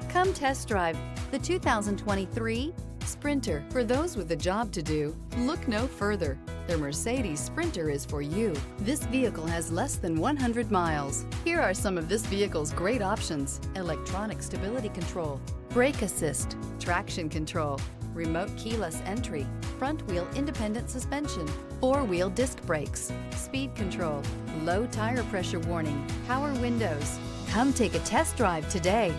Come test drive the 2023 Sprinter. For those with a job to do, look no further. The Mercedes Sprinter is for you. This vehicle has less than 100 miles. Here are some of this vehicle's great options: electronic stability control, brake assist, traction control, remote keyless entry, front wheel independent suspension, four-wheel disc brakes, speed control, low tire pressure warning, power windows. Come take a test drive today.